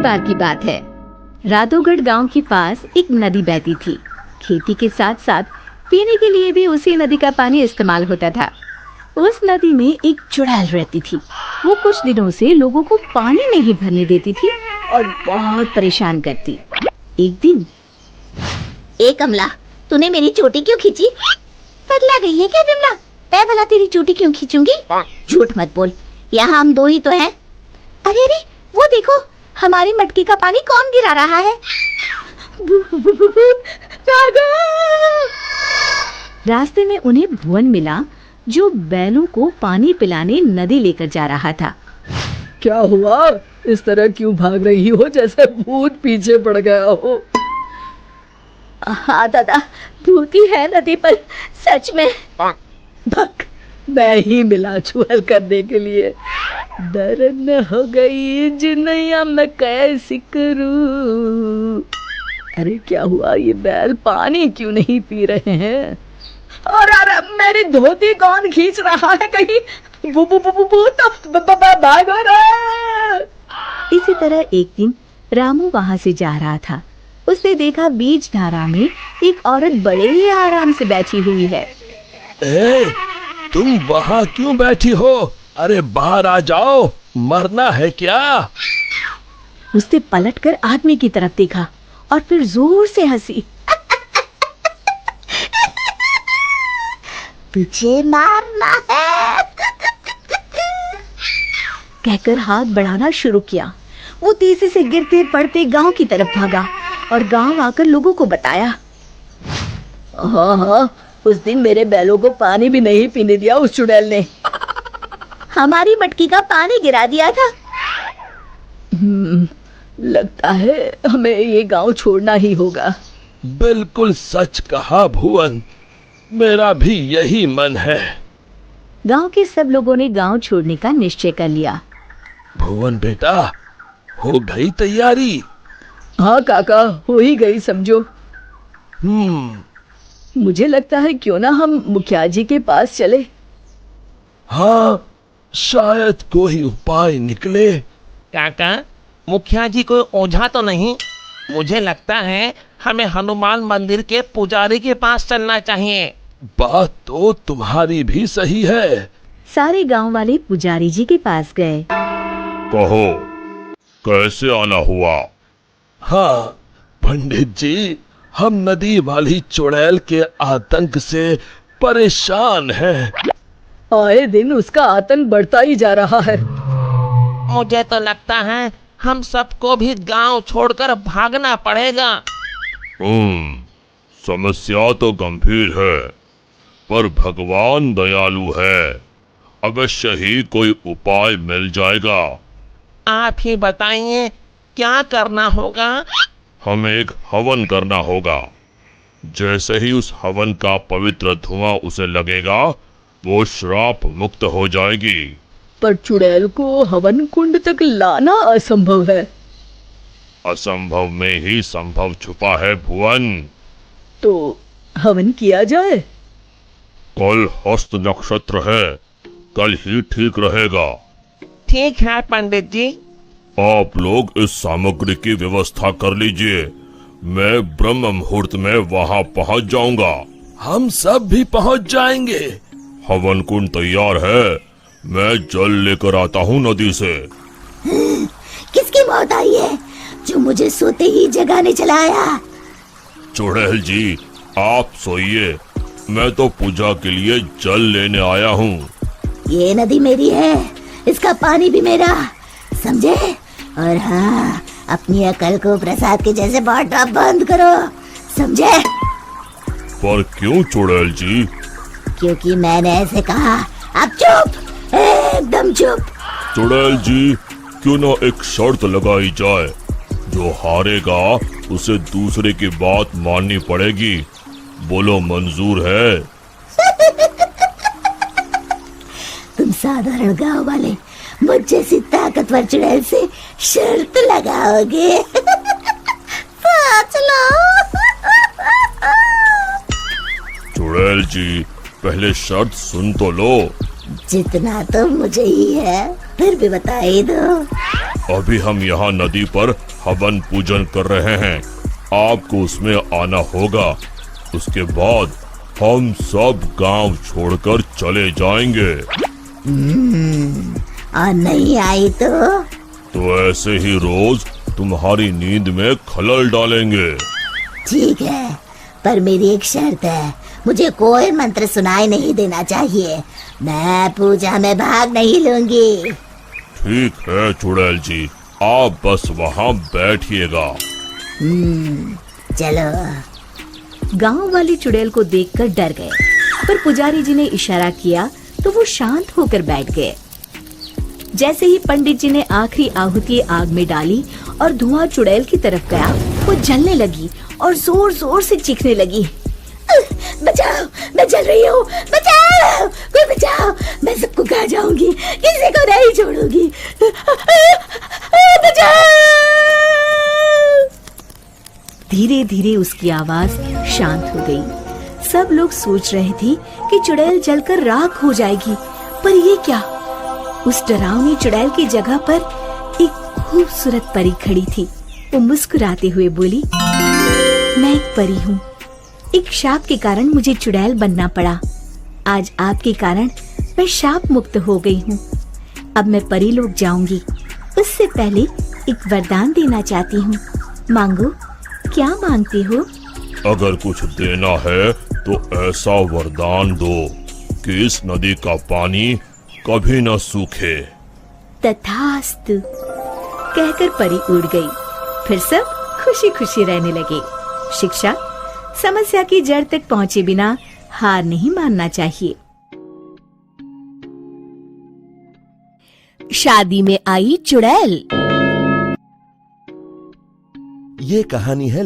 बार की बात है। राधोगढ़ गांव के पास एक नदी बहती थी। खेती के साथ साथ पीने के लिए भी उसी नदी का पानी इस्तेमाल होता था। उस नदी में एक चुड़ैल रहती थी। वो कुछ दिनों से लोगों को पानी नहीं भरने देती थी और बहुत परेशान करती। एक दिन, ए कमला, तूने मेरी चोटी क्यों खींची? पगला गई है क्या बिमला? मैं भला तेरी चोटी क्यों खींचूंगी? झूठ मत बोल, यहाँ हम दो ही तो हैं। अरे अरे, वो देखो, हमारी मटकी का पानी कौन गिरा रहा है? रास्ते में उन्हें भुवन मिला, जो बैलों को पानी पिलाने नदी लेकर जा रहा था। क्या हुआ? इस तरह क्यों भाग रही हो जैसे भूत पीछे पड़ गया हो? हाँ दादा, भूत ही है नदी पर, सच में। भक, मैं ही मिला चुहल करने के लिए। दर्द हो गई जिनैया मैं कैसी करूं। अरे क्या हुआ, ये बैल पानी क्यों नहीं पी रहे हैं? और अरे मेरी धोती कौन खींच रहा है? कहीं भागो रे। इसी तरह एक दिन रामू वहां से जा रहा था। उसने देखा बीच धारा में एक औरत बड़े ही आराम से बैठी हुई है। ए, तुम वहाँ क्यों बैठी हो? अरे बाहर आ जाओ, मरना है क्या? उसने पलटकर आदमी की तरफ देखा और फिर जोर से हंसी। तुझे मारना है कहकर हाथ बढ़ाना शुरू किया। वो तेजी से गिरते पड़ते गांव की तरफ भागा और गांव आकर लोगों को बताया। हाँ, उस दिन मेरे बैलों को पानी भी नहीं पीने दिया उस चुड़ैल ने। हमारी मटकी का पानी गिरा दिया था। लगता है हमें ये गांव छोड़ना ही होगा। बिल्कुल सच कहा भुवन, मेरा भी यही मन है। गांव के सब लोगों ने गांव छोड़ने का निश्चय कर लिया। भुवन बेटा, हो गई तैयारी? हाँ काका, हो ही गई समझो। मुझे लगता है क्यों ना हम मुखिया जी के पास चले। हाँ, शायद कोई उपाय निकले। काका, मुखिया जी कोई ओझा तो नहीं? मुझे लगता है हमें हनुमान मंदिर के पुजारी के पास चलना चाहिए। बात तो तुम्हारी भी सही है। सारे गांव वाले पुजारी जी के पास गए। कहो, कैसे आना हुआ? हाँ पंडित जी, हम नदी वाली चुड़ैल के आतंक से परेशान हैं। आए दिन उसका आतंक बढ़ता ही जा रहा है। मुझे तो लगता है हम सबको भी गांव छोड़कर भागना पड़ेगा। समस्या तो गंभीर है, पर भगवान दयालु है। अवश्य ही कोई उपाय मिल जाएगा। आप ही बताइए, क्या करना होगा? हमें एक हवन करना होगा। जैसे ही उस हवन का पवित्र धुआं उसे लगेगा, वो श्राप मुक्त हो जाएगी। पर चुड़ैल को हवन कुंड तक लाना असंभव है। असंभव में ही संभव छुपा है भुवन। तो हवन किया जाए। कल हस्त नक्षत्र है, कल ही ठीक रहेगा। ठीक है पंडित जी। आप लोग इस सामग्री की व्यवस्था कर लीजिए। मैं ब्रह्म मुहूर्त में वहां पहुंच जाऊंगा। हम सब भी पहुंच जाएंगे। हवन कुंड तैयार है, मैं जल लेकर आता हूँ नदी से। किसकी मौत आई है जो मुझे सोते ही जगाने चला आया? चुड़ैल जी, आप सोइए, मैं तो पूजा के लिए जल लेने आया हूँ। ये नदी मेरी है, इसका पानी भी मेरा, समझे? और हाँ, अपनी अकल को प्रसाद के जैसे बांटना बंद करो, समझे? पर क्यों चुड़ैल जी? क्योंकि मैंने ऐसे कहा। अब चुप, एकदम चुप। चुड़ैल जी, क्यों ना एक शर्त लगाई जाए, जो हारेगा उसे दूसरे की बात माननी पड़ेगी। बोलो, मंजूर है? तुम साधारण गांव वाले मुझ जैसी ताकतवर चुड़ैल से शर्त लगाओगे? चुड़ैल जी, पहले शर्त सुन तो लो। जितना तो मुझे ही है, फिर भी बता ही दो। अभी हम यहाँ नदी पर हवन पूजन कर रहे हैं, आपको उसमें आना होगा। उसके बाद हम सब गांव छोड़कर चले जाएंगे। और नहीं आई तो ऐसे ही रोज तुम्हारी नींद में खलल डालेंगे। ठीक है, पर मेरी एक शर्त है, मुझे कोई मंत्र सुनाई नहीं देना चाहिए। मैं पूजा में भाग नहीं लूंगी। ठीक है चुड़ैल जी, आप बस वहाँ बैठिएगा। चलो। गांव वाले चुड़ैल को देखकर डर गए, पर पुजारी जी ने इशारा किया तो वो शांत होकर बैठ गए। जैसे ही पंडित जी ने आखिरी आहुति आग में डाली और धुआं चुड़ैल की तरफ गया, वो जलने लगी और जोर जोर से चीखने लगी। बचाओ, मैं जल रही हूँ, बचाओ, कोई बचाओ, मैं सबको खा जाऊंगी, किसी को नहीं छोड़ूंगी, बचाओ। धीरे धीरे उसकी आवाज शांत हो गई। सब लोग सोच रहे थे कि चुड़ैल जलकर राख हो जाएगी, पर ये क्या? उस डरावनी चुड़ैल की जगह पर एक खूबसूरत परी खड़ी थी। वो मुस्कुराते हुए बोली, मैं एक परी हूँ। एक शाप के कारण मुझे चुड़ैल बनना पड़ा। आज आपके कारण मैं शाप मुक्त हो गई हूँ। अब मैं परी लोग जाऊंगी। उससे पहले एक वरदान देना चाहती हूँ। मांगो, क्या मांगते हो? अगर कुछ देना है तो ऐसा वरदान दो कि इस नदी का पानी कभी न सूखे। तथास्तु कहकर परी उड़ गई। फिर सब खुशी खुशी रहने लगे। शिक्षा, समस्या की जड़ तक पहुंचे बिना हार नहीं मानना चाहिए। शादी में आई चुड़ैल। ये कहानी है